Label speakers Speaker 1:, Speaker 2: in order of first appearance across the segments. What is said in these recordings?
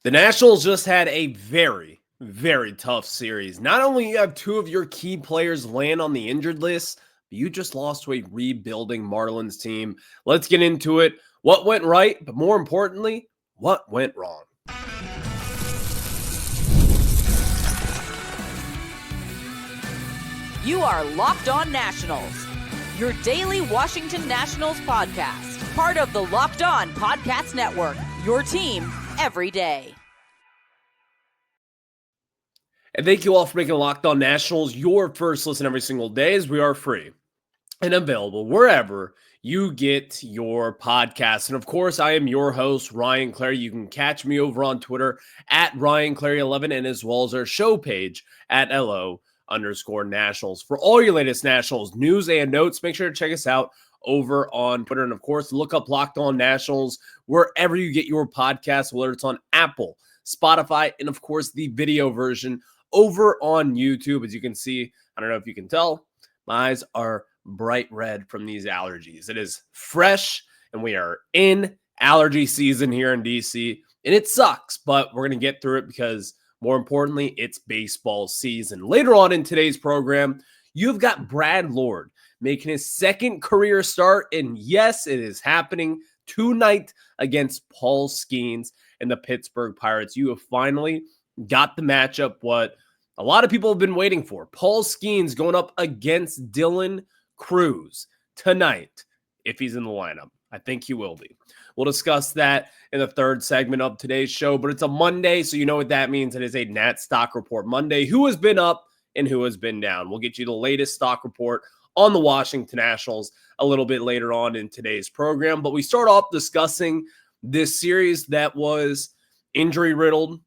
Speaker 1: The Nationals just had a very, very tough series. Not only you have two of your key players land on the injured list, but you just lost to a rebuilding Marlins team. Let's get into it. What went right, but more importantly, what went wrong?
Speaker 2: You are Locked On Nationals, your daily Washington Nationals podcast, part of the Locked On Podcast Network, your team every day.
Speaker 1: And thank you all for making Locked On Nationals your first listen every single day, as we are free and available wherever you get your podcasts. And of course, I am your host, Ryan Clary. You can catch me over on Twitter at RyanClary11 and as well as our show page at LO_Nationals. For all your latest Nationals news and notes, make sure to check us out over on Twitter. And of course, look up Locked On Nationals wherever you get your podcasts, whether it's on Apple, Spotify, and of course, the video version over on YouTube. As you can see, I don't know if you can tell, my eyes are bright red from these allergies. It is fresh, and we are in allergy season here in DC, and it sucks, but we're going to get through it because more importantly, it's baseball season. Later on in today's program, you've got Brad Lord making his second career start. And yes, it is happening tonight against Paul Skenes and the Pittsburgh Pirates. You have finally got the matchup what a lot of people have been waiting for. Paul Skenes going up against Dylan Cruz tonight, if he's in the lineup. I think he will be. We'll discuss that in the third segment of today's show, but it's a Monday, so you know what that means. It is a Nat Stock Report Monday. Who has been up and who has been down? We'll get you the latest stock report on the Washington Nationals a little bit later on in today's program, but we start off discussing this series that was injury-riddled.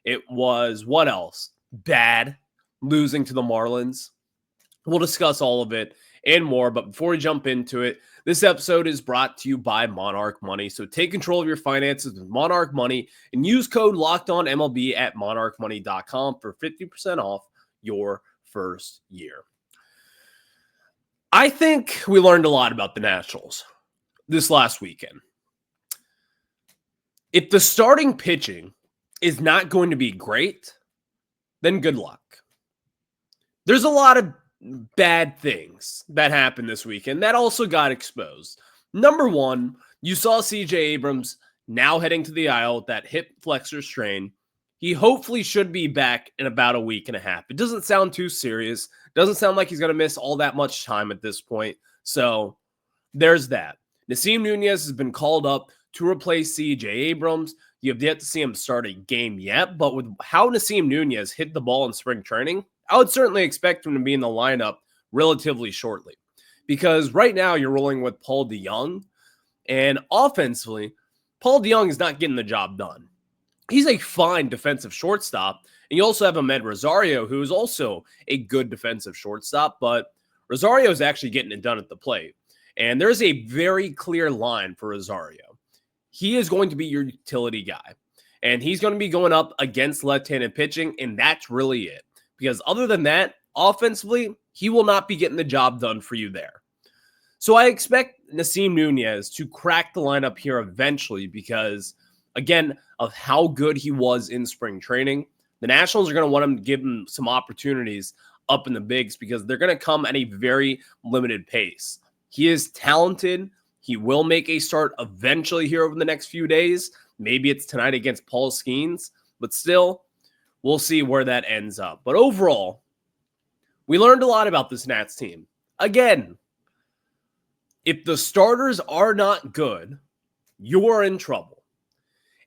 Speaker 1: It was, what else? Bad, losing to the Marlins. We'll discuss all of it and more, but before we jump into it, this episode is brought to you by Monarch Money. So take control of your finances with Monarch Money and use code LOCKEDONMLB at monarchmoney.com for 50% off your first year. I think we learned a lot about the Nationals this last weekend. If the starting pitching is not going to be great, then good luck. There's a lot of bad things that happened this weekend that also got exposed. Number one, you saw CJ Abrams now heading to the aisle with that hip flexor strain. He hopefully should be back in about a week and a half. It doesn't sound too serious. Doesn't sound like he's going to miss all that much time at this point. So there's that. Nasim Nunez has been called up to replace CJ Abrams. You have yet to see him start a game yet, but with how Nasim Nunez hit the ball in spring training, I would certainly expect him to be in the lineup relatively shortly, because right now you're rolling with Paul DeJong, and offensively, Paul DeJong is not getting the job done. He's a fine defensive shortstop, and you also have Ahmed Rosario, who is also a good defensive shortstop, but Rosario is actually getting it done at the plate, and there's a very clear line for Rosario. He is going to be your utility guy, and he's going to be going up against left-handed pitching, and that's really it. Because other than that, offensively, he will not be getting the job done for you there. So I expect Nasim Nunez to crack the lineup here eventually because, again, of how good he was in spring training. The Nationals are going to want him to give him some opportunities up in the bigs because they're going to come at a very limited pace. He is talented. He will make a start eventually here over the next few days. Maybe it's tonight against Paul Skenes, but still, we'll see where that ends up. But overall, we learned a lot about this Nats team. Again, if the starters are not good, you're in trouble.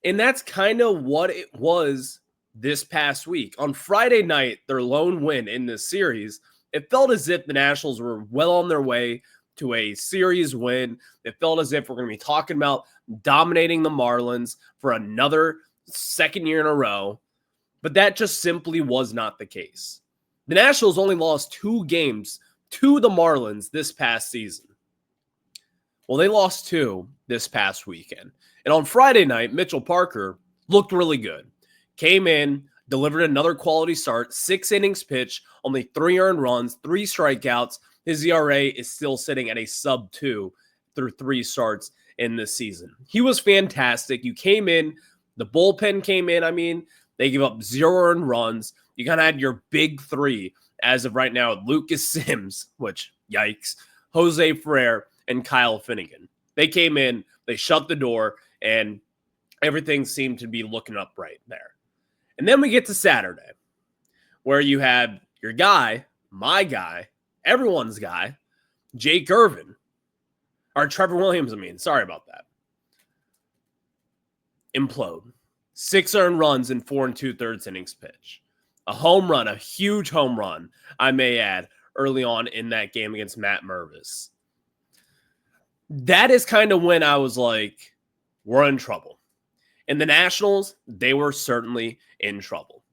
Speaker 1: And that's kind of what it was this past week. On Friday night, their lone win in this series, it felt as if the Nationals were well on their way to a series win. It felt as if we're going to be talking about dominating the Marlins for another second year in a row. But that just simply was not the case. The Nationals only lost 2 games to the Marlins this past season. Well, they lost 2 this past weekend. And on Friday night, Mitchell Parker looked really good. Came in, delivered another quality start, 6 innings pitched, only 3 earned runs, 3 strikeouts. His ERA is still sitting at a sub-2 through 3 starts in this season. He was fantastic. You came in The bullpen came in. I mean, they gave up 0 earned runs. You kind of had your big three as of right now: Lucas Sims, which, yikes, Jose Ferrer, and Kyle Finnegan. They came in, they shut the door, and everything seemed to be looking up right there. And then we get to Saturday, where you have your guy, my guy, everyone's guy, Jake Irvin, or Trevor Williams, sorry about that, implode. 6 earned runs in 4 2/3 innings pitch. A home run, a huge home run, I may add, early on in that game against Matt Mervis. That is kind of when I was like, we're in trouble. And the Nationals, they were certainly in trouble.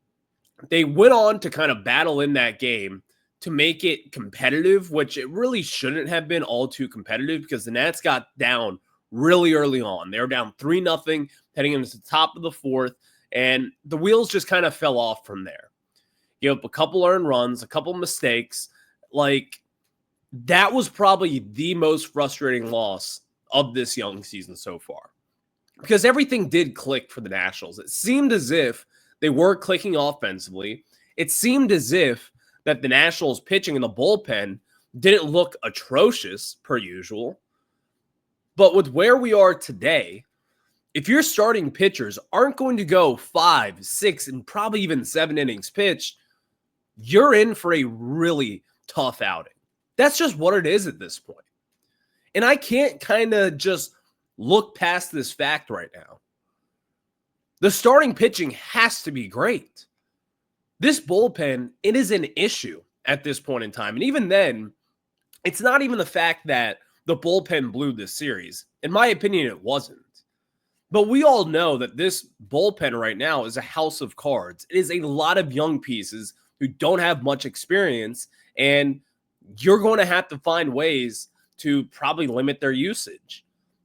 Speaker 1: They went on to kind of battle in that game to make it competitive, which it really shouldn't have been all too competitive because the Nats got down really early on. They were down 3-0 heading into the top of the 4th, and the wheels just kind of fell off from there. Gave up a couple earned runs, a couple mistakes. Like, that was probably the most frustrating loss of this young season so far because everything did click for the Nationals. It seemed as if they were clicking offensively. It seemed as if that the Nationals pitching in the bullpen didn't look atrocious per usual. But with where we are today, if your starting pitchers aren't going to go 5, 6, and probably even 7 innings pitched, you're in for a really tough outing. That's just what it is at this point. And I can't kind of just look past this fact right now. The starting pitching has to be great. This bullpen, it is an issue at this point in time. And even then, it's not even the fact that the bullpen blew this series. In my opinion, it wasn't. But we all know that this bullpen right now is a house of cards. It is a lot of young pieces who don't have much experience, and you're going to have to find ways to probably limit their usage.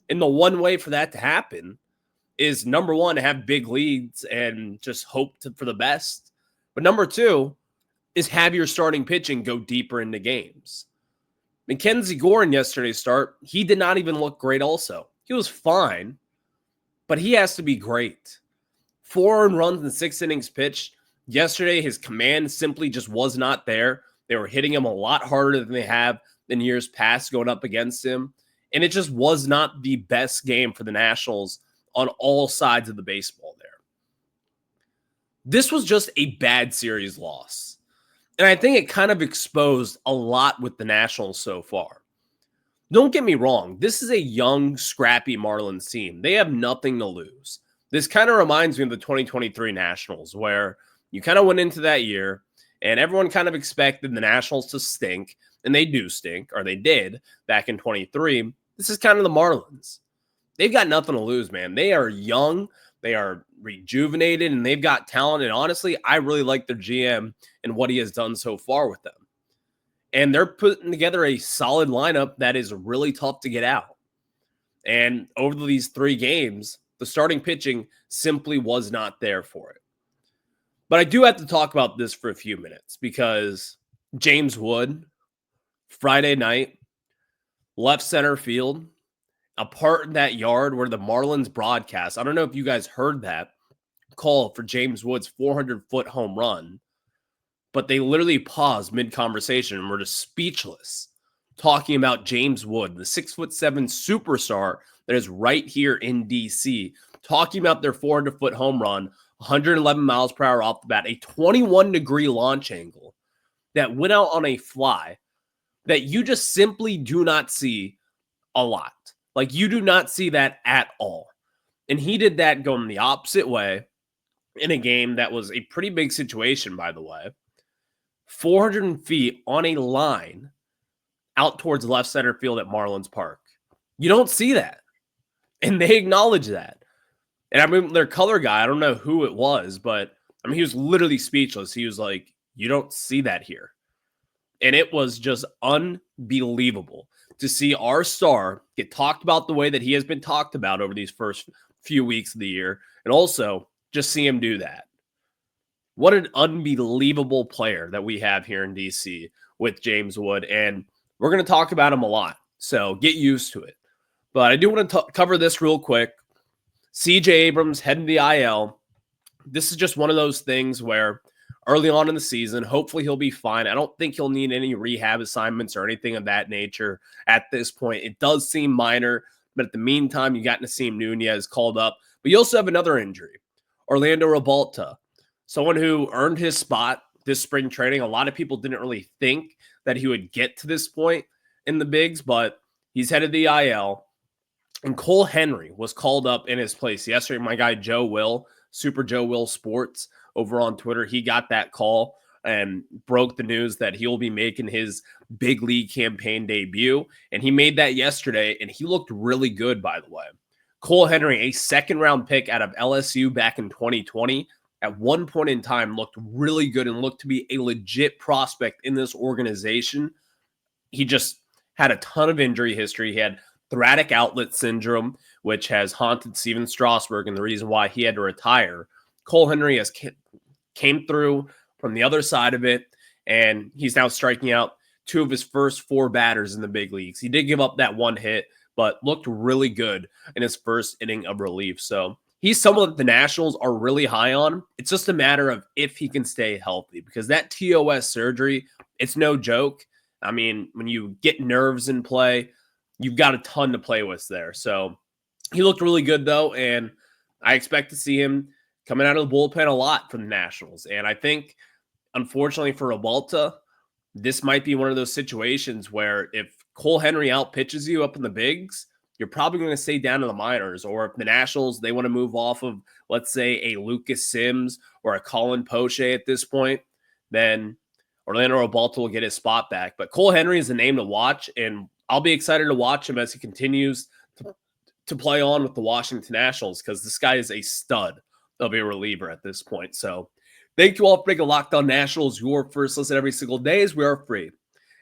Speaker 1: And the one way for that to happen is, number one, to have big leads and just hope for the best. But number two is have your starting pitching go deeper into games. Mackenzie Gore in yesterday's start, he did not even look great also. He was fine, but he has to be great. 4 earned runs in 6 innings pitched. Yesterday, his command simply just was not there. They were hitting him a lot harder than they have in years past going up against him. And it just was not the best game for the Nationals on all sides of the baseball there. This was just a bad series loss. And I think it kind of exposed a lot with the Nationals so far. Don't get me wrong. This is a young, scrappy Marlins team. They have nothing to lose. This kind of reminds me of the 2023 Nationals, where you kind of went into that year and everyone kind of expected the Nationals to stink, and they do stink, or they did back in 23. This is kind of the Marlins. They've got nothing to lose, man. They are young, they are rejuvenated, and they've got talent. And honestly, I really like their GM and what he has done so far with them. And they're putting together a solid lineup that is really tough to get out. And over these 3 games, the starting pitching simply was not there for it. But I do have to talk about this for a few minutes because James Wood, Friday night, left center field, a part in that yard where the Marlins broadcast, I don't know if you guys heard that call for James Wood's 400-foot home run, but they literally paused mid-conversation and were just speechless talking about James Wood, the 6'7" superstar that is right here in DC, talking about their 400-foot home run, 111 miles per hour off the bat, a 21-degree launch angle that went out on a fly that you just simply do not see a lot. Like, you do not see that at all. And he did that going the opposite way in a game that was a pretty big situation, by the way. 400 feet on a line out towards left center field at Marlins Park. You don't see that. And they acknowledge that. And I mean, their color guy, I don't know who it was, but I mean, he was literally speechless. He was like, you don't see that here. And it was just unbelievable to see our star get talked about the way that he has been talked about over these first few weeks of the year. And also just see him do that. What an unbelievable player that we have here in DC with James Wood. And we're going to talk about him a lot. So get used to it. But I do want to cover this real quick. CJ Abrams heading to the IL. This is just one of those things where early on in the season, hopefully he'll be fine. I don't think he'll need any rehab assignments or anything of that nature at this point. It does seem minor, but at the meantime, you got Nasim Nunez called up. But you also have another injury, Orlando Rebalta, someone who earned his spot this spring training. A lot of people didn't really think that he would get to this point in the bigs, but he's headed to the IL. And Cole Henry was called up in his place yesterday. My guy Joe Will, Super Joe Will Sports over on Twitter, he got that call and broke the news that he'll be making his big league campaign debut. And he made that yesterday, and he looked really good, by the way. Cole Henry, a second-round pick out of LSU back in 2020, at one point in time looked really good and looked to be a legit prospect in this organization. He just had a ton of injury history. He had thoracic outlet syndrome, which has haunted Steven Strasburg and the reason why he had to retire. Cole Henry has came through from the other side of it, and he's now striking out two of his first four batters in the big leagues. He did give up that one hit, but looked really good in his first inning of relief. So he's someone that the Nationals are really high on. It's just a matter of if he can stay healthy, because that TOS surgery, it's no joke. I mean, when you get nerves in play, you've got a ton to play with there. So he looked really good, though, and I expect to see him coming out of the bullpen a lot from the Nationals. And I think, unfortunately for Rebalta, this might be one of those situations where if Cole Henry outpitches you up in the bigs, you're probably going to stay down to the minors. Or if the Nationals, they want to move off of, let's say, a Lucas Sims or a Colin Poche at this point, then Orlando Rebalta will get his spot back. But Cole Henry is a name to watch, and I'll be excited to watch him as he continues to play on with the Washington Nationals, because this guy is a stud of a reliever at this point. So thank you all for making Locked On Nationals your first listen every single day, as we are free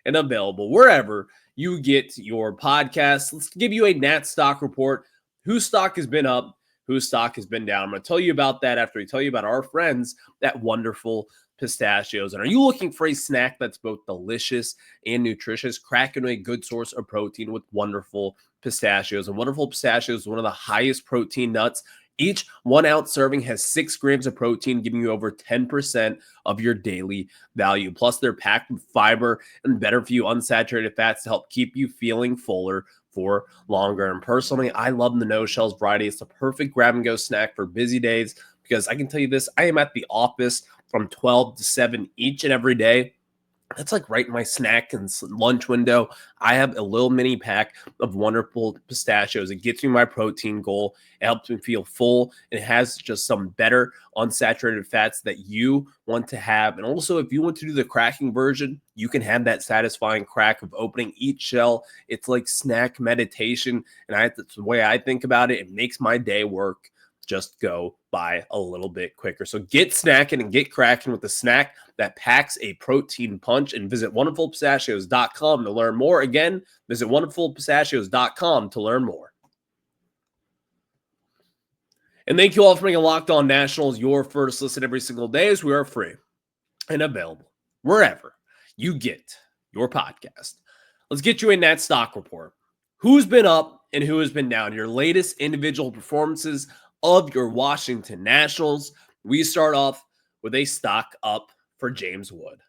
Speaker 1: and available wherever you get your podcasts. Let's give you a Nat stock report. Whose stock has been up, whose stock has been down. I'm going to tell you about that after we tell you about our friends at Wonderful Pistachios. And are you looking for a snack that's both delicious and nutritious? Crack into a good source of protein with Wonderful Pistachios. And Wonderful Pistachios is one of the highest protein nuts. Each 1 ounce serving has 6 grams of protein, giving you over 10% of your daily value. Plus, they're packed with fiber and better for you unsaturated fats to help keep you feeling fuller for longer. And personally, I love the no shells variety. It's the perfect grab and go snack for busy days, because I can tell you this, I am at the office from 12 to 7 each and every day. That's like right in my snack and lunch window. I have a little mini pack of Wonderful Pistachios. It gets me my protein goal. It helps me feel full. And it has just some better unsaturated fats that you want to have. And also, if you want to do the cracking version, you can have that satisfying crack of opening each shell. It's like snack meditation. And that's the way I think about it. It makes my day work just go by a little bit quicker. So get snacking and get cracking with the snack that packs a protein punch, and visit wonderfulpistachios.com to learn more. Again, visit wonderfulpistachios.com to learn more. And thank you all for making Locked On Nationals your first listen every single day, as we are free and available wherever you get your podcast. Let's get you a Nat stock report. Who's been up and who has been down? Your latest individual performances of your Washington Nationals. We start off with a stock up for James Wood.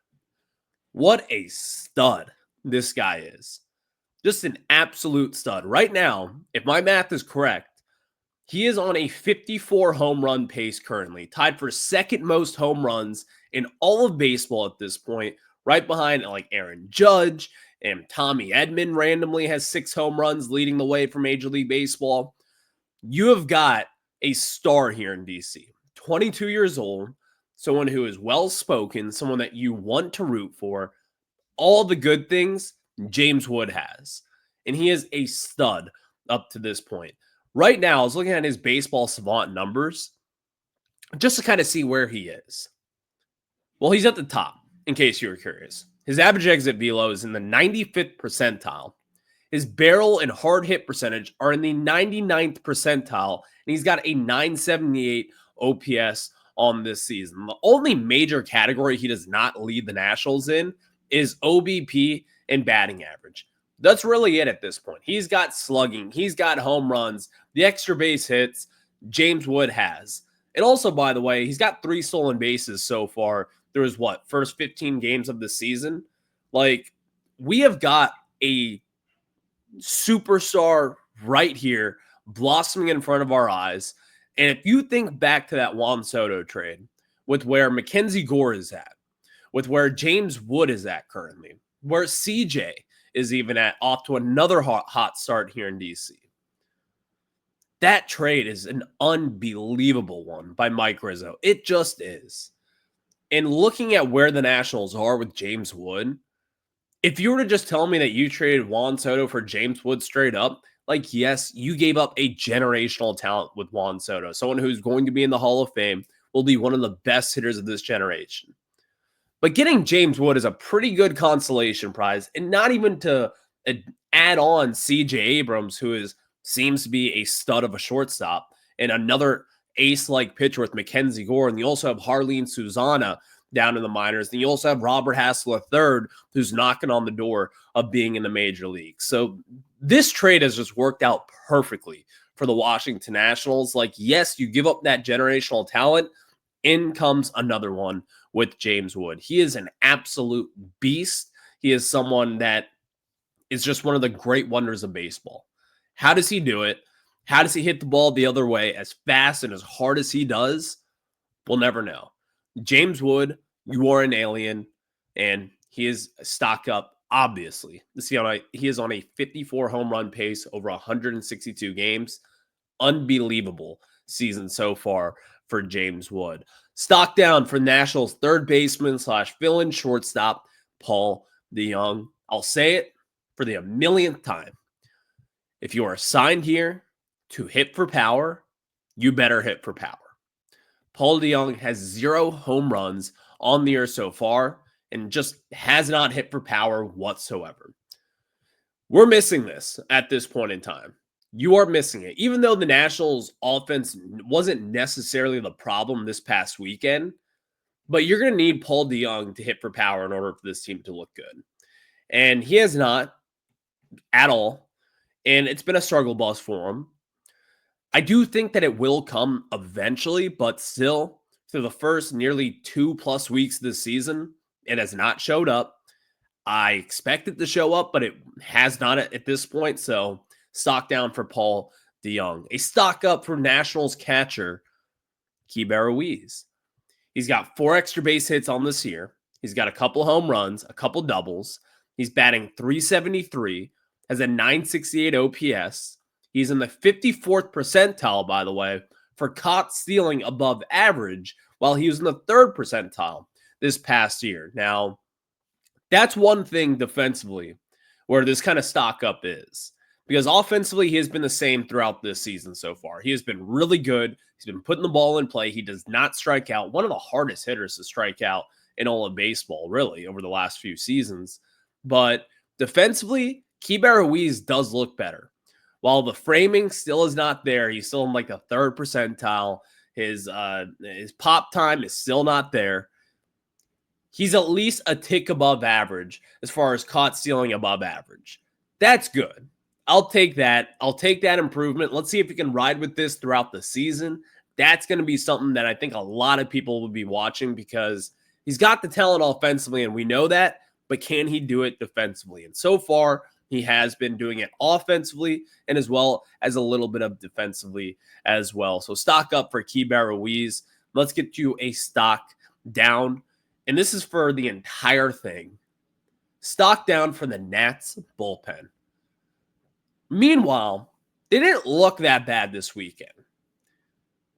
Speaker 1: What a stud this guy is. Just an absolute stud. Right now, if my math is correct, he is on a 54 home run pace currently, tied for second most home runs in all of baseball at this point, right behind like Aaron Judge, and Tommy Edman randomly has 6 home runs, leading the way for Major League Baseball. You have got a star here in DC, 22 years old, someone who is well-spoken, someone that you want to root for. All the good things James Wood has, and he is a stud up to this point. Right now, I was looking at his Baseball Savant numbers just to kind of see where he is. Well, he's at the top, in case you were curious. His average exit velo is in the 95th percentile. His barrel and hard hit percentage are in the 99th percentile, and he's got a 978 OPS on this season. The only major category he does not lead the Nationals in is OBP and batting average. That's really it at this point. He's got slugging, he's got home runs, the extra base hits, James Wood has. And also, by the way, he's got 3 stolen bases so far through his first 15 games of the season. Like, we have got a superstar right here blossoming in front of our eyes. And if you think back to that Juan Soto trade with where Mackenzie Gore is at, with where James Wood is at currently, where CJ is even at, off to another hot start here in DC. That trade is an unbelievable one by Mike Rizzo. It just is. And looking at where the Nationals are with James Wood, if you were to just tell me that you traded Juan Soto for James Wood straight up, like, yes, you gave up a generational talent with Juan Soto, someone who's going to be in the Hall of Fame, will be one of the best hitters of this generation. But getting James Wood is a pretty good consolation prize, and not even to add on CJ Abrams, who seems to be a stud of a shortstop, and another ace-like pitcher with Mackenzie Gore, and you also have Harleen Susana down in the minors, and you also have Robert Hassel III, who's knocking on the door of being in the major league. So this trade has just worked out perfectly for the Washington Nationals. Like, yes, you give up that generational talent, in comes another one with James Wood. He is an absolute beast. He is someone that is just one of the great wonders of baseball. How does he do it? How does he hit the ball the other way as fast and as hard as he does? We'll never know. James Wood, you are an alien, and he is stock up, obviously. He is on a 54 home run pace over 162 games. Unbelievable season so far for James Wood. Stock down for Nationals third baseman / fill-in shortstop, Paul DeJong. I'll say it for the millionth time. If you are signed here to hit for power, you better hit for power. Paul DeJong has 0 home runs on the year so far and just has not hit for power whatsoever. We're missing this at this point in time. You are missing it. Even though the Nationals offense wasn't necessarily the problem this past weekend, but you're going to need Paul DeJong to hit for power in order for this team to look good. And he has not at all. And it's been a struggle bus for him. I do think that it will come eventually, but still, through the first nearly 2+ weeks of this season, it has not showed up. I expect it to show up, but it has not at this point. So stock down for Paul DeJong. A stock up for Nationals catcher, Keibert Ruiz. He's got 4 extra base hits on this year. He's got a couple home runs, a couple doubles. He's batting .373, has a .968 OPS. He's in the 54th percentile, by the way, for caught stealing above average, while he was in the 3rd percentile this past year. Now, that's one thing defensively where this kind of stock up is. Because offensively, he has been the same throughout this season so far. He has been really good. He's been putting the ball in play. He does not strike out. One of the hardest hitters to strike out in all of baseball, really, over the last few seasons. But defensively, Keibert Ruiz does look better. While the framing still is not there, he's still in like the 3rd percentile. His pop time is still not there. He's at least a tick above average as far as caught stealing above average. That's good. I'll take that. I'll take that improvement. Let's see if we can ride with this throughout the season. That's going to be something that I think a lot of people will be watching because he's got the talent offensively, and we know that, but can he do it defensively? And so far, he has been doing it offensively and as well as a little bit of defensively as well. So stock up for Keibert Ruiz. Let's get you a stock down. And this is for the entire thing. Stock down for the Nats bullpen. Meanwhile, they didn't look that bad this weekend.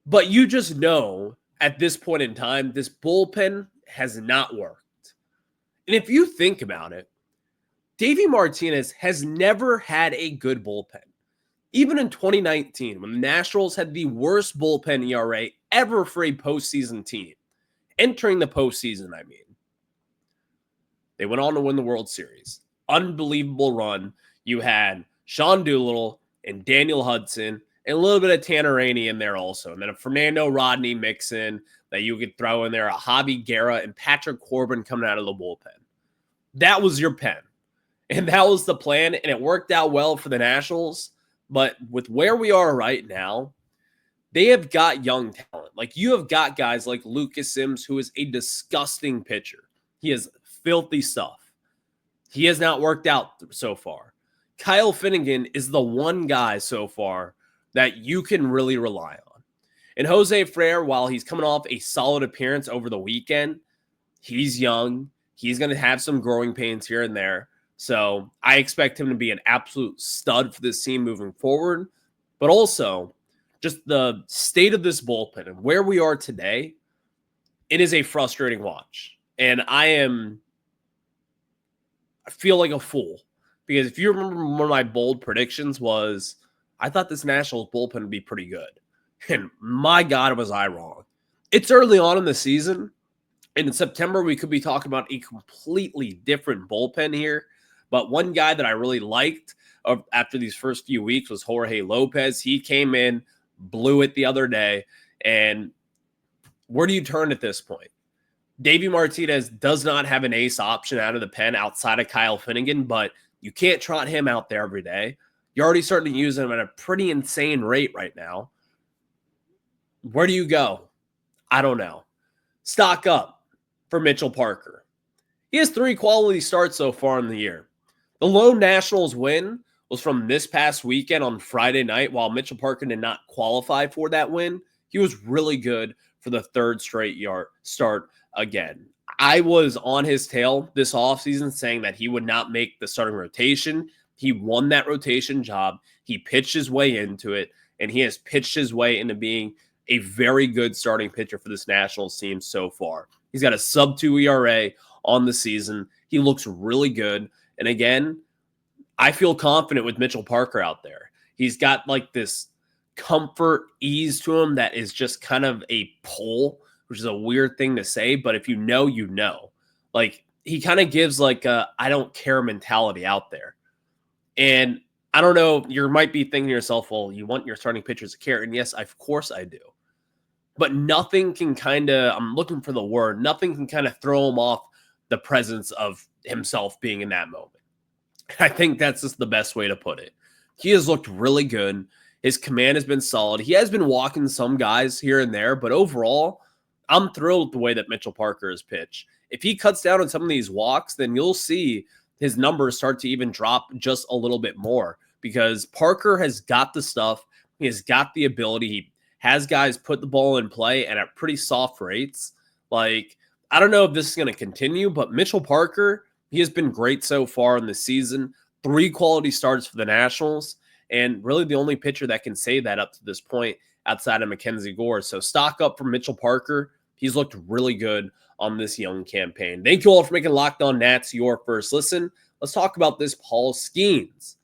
Speaker 1: But you just know at this point in time, this bullpen has not worked. And if you think about it, Davey Martinez has never had a good bullpen. Even in 2019, when the Nationals had the worst bullpen ERA ever for a postseason team. Entering the postseason, I mean. They went on to win the World Series. Unbelievable run. You had Sean Doolittle and Daniel Hudson and a little bit of Tanner Rainey in there also. And then a Fernando Rodney mix in that you could throw in there, a Javi Guerra and Patrick Corbin coming out of the bullpen. That was your pen. And that was the plan, and it worked out well for the Nationals. But with where we are right now, they have got young talent. Like, you have got guys like Lucas Sims, who is a disgusting pitcher. He is filthy stuff. He has not worked out so far. Kyle Finnegan is the one guy so far that you can really rely on. And Jose Frere, while he's coming off a solid appearance over the weekend, he's young. He's going to have some growing pains here and there. So I expect him to be an absolute stud for this team moving forward. But also, just the state of this bullpen and where we are today, it is a frustrating watch. And I feel like a fool. Because if you remember, one of my bold predictions was, I thought this Nationals bullpen would be pretty good. And my God, was I wrong. It's early on in the season. And in September, we could be talking about a completely different bullpen here. But one guy that I really liked after these first few weeks was Jorge Lopez. He came in, blew it the other day. And where do you turn at this point? Davey Martinez does not have an ace option out of the pen outside of Kyle Finnegan, but you can't trot him out there every day. You're already starting to use him at a pretty insane rate right now. Where do you go? I don't know. Stock up for Mitchell Parker. He has 3 quality starts so far in the year. The lone Nationals win was from this past weekend on Friday night. While Mitchell Parker did not qualify for that win, he was really good for the 3rd straight start again. I was on his tail this offseason saying that he would not make the starting rotation. He won that rotation job. He pitched his way into it, and he has pitched his way into being a very good starting pitcher for this Nationals team so far. He's got a sub-2 ERA on the season. He looks really good. And again, I feel confident with Mitchell Parker out there. He's got like this comfort ease to him that is just kind of a pull, which is a weird thing to say, but if you know, you know. Like, he kind of gives like a I don't care mentality out there. And I don't know, you might be thinking to yourself, well, you want your starting pitchers to care. And yes, of course I do. But nothing can I'm looking for the word, nothing can kind of throw him off the presence of himself being in that moment. I think that's just the best way to put it. He has looked really good. His command has been solid. He has been walking some guys here and there, but overall, I'm thrilled with the way that Mitchell Parker has pitched. If he cuts down on some of these walks, then you'll see his numbers start to even drop just a little bit more, because Parker has got the stuff. He has got the ability. He has guys put the ball in play and at pretty soft rates. Like, I don't know if this is going to continue, but Mitchell Parker, he has been great so far in the season. 3 quality starts for the Nationals, and really the only pitcher that can say that up to this point outside of Mackenzie Gore. So stock up for Mitchell Parker. He's looked really good on this young campaign. Thank you all for making Locked On Nats your first listen. Let's talk about this Paul Skenes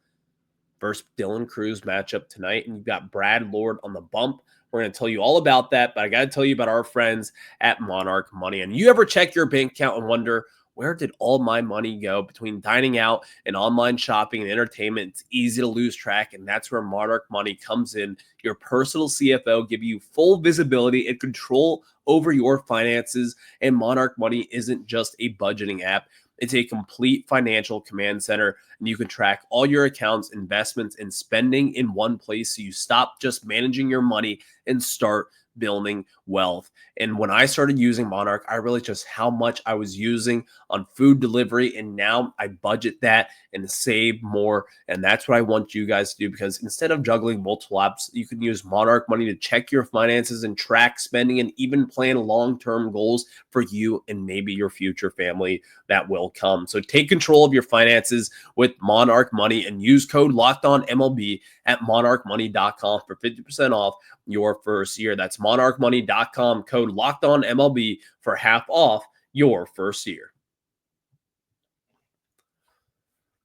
Speaker 1: versus Dylan Cruz matchup tonight, and you've got Brad Lord on the bump. We're going to tell you all about that, but I got to tell you about our friends at Monarch Money. And you ever check your bank account and wonder, where did all my money go? Between dining out and online shopping and entertainment, it's easy to lose track, and that's where Monarch Money comes in. Your personal CFO give you full visibility and control over your finances, and Monarch Money isn't just a budgeting app. It's a complete financial command center, and you can track all your accounts, investments, and spending in one place, so you stop just managing your money and start building wealth. And when I started using Monarch, I realized just how much I was using on food delivery, and now I budget that and save more. And that's what I want you guys to do, because instead of juggling multiple apps, you can use Monarch Money to check your finances and track spending and even plan long-term goals for you and maybe your future family that will come. So take control of your finances with Monarch Money and use code LOCKEDONMLB at monarchmoney.com for 50% off your first year. That's monarchmoney.com, code LOCKEDONMLB for half off your first year.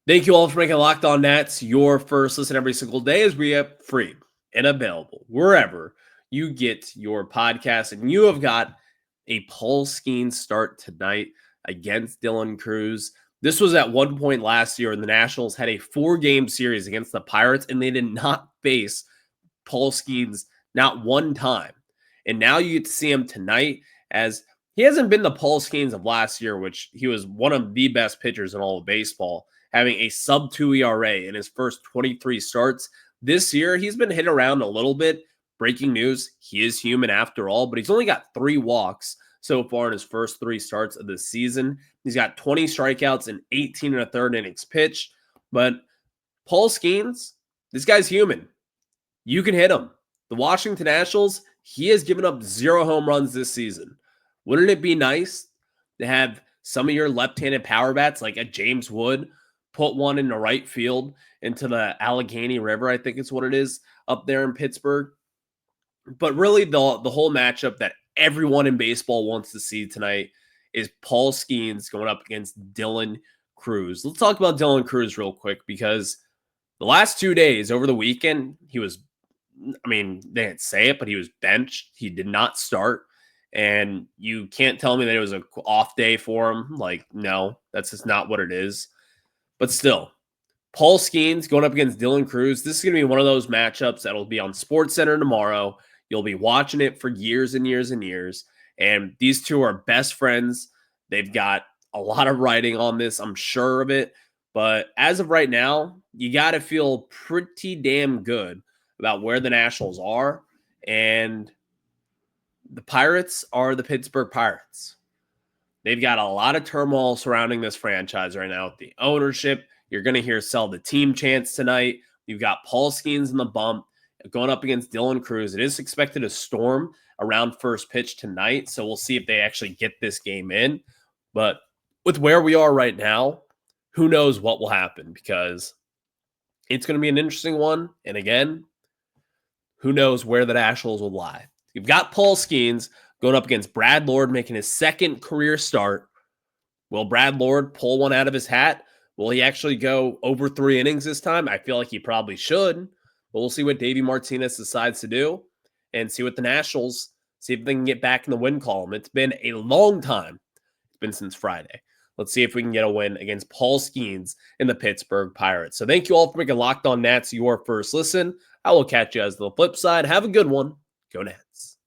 Speaker 1: Thank you all for making Locked On Nats your first listen every single day, as we have free and available wherever you get your podcast. And you have got a Paul Skenes start tonight against Dylan Cruz. This was at one point last year, and the Nationals had a 4-game series against the Pirates, and they did not face Paul Skenes not one time. And now you get to see him tonight, as he hasn't been the Paul Skenes of last year, which he was one of the best pitchers in all of baseball, having a sub-2 ERA in his first 23 starts. This year, he's been hit around a little bit, breaking news, he is human after all, but he's only got 3 walks so far in his first 3 starts of the season. He's got 20 strikeouts and 18 and a third innings pitched. But Paul Skenes, this guy's human. You can hit him. The Washington Nationals, he has given up 0 home runs this season. Wouldn't it be nice to have some of your left-handed power bats like a James Wood put one in the right field into the Allegheny River, I think it's what it is, up there in Pittsburgh? But really, the whole matchup that everyone in baseball wants to see tonight is Paul Skenes going up against Dylan Cruz. Let's talk about Dylan Cruz real quick, because the last 2 days over the weekend, he was, they didn't say it, but he was benched. He did not start. And you can't tell me that it was an off day for him. Like, no, that's just not what it is. But still, Paul Skenes going up against Dylan Cruz. This is going to be one of those matchups that'll be on SportsCenter tomorrow. You'll be watching it for years and years and years. And these two are best friends. They've got a lot of writing on this, I'm sure of it. But as of right now, you got to feel pretty damn good about where the Nationals are. And the Pirates are the Pittsburgh Pirates. They've got a lot of turmoil surrounding this franchise right now with the ownership. You're going to hear sell the team chants tonight. You've got Paul Skenes in the bump going up against Dylan Cruz. It is expected to storm around first pitch tonight, so we'll see if they actually get this game in. But with where we are right now, who knows what will happen, because it's going to be an interesting one. And again, who knows where the Nationals will lie. You've got Paul Skenes going up against Brad Lord, making his second career start. Will Brad Lord pull one out of his hat? Will he actually go over 3 innings this time? I feel like he probably should. But we'll see what Davey Martinez decides to do and see what the Nationals, see if they can get back in the win column. It's been a long time. It's been since Friday. Let's see if we can get a win against Paul Skenes in the Pittsburgh Pirates. So thank you all for making Locked On Nats your first listen. I will catch you as the flip side. Have a good one. Go Nats.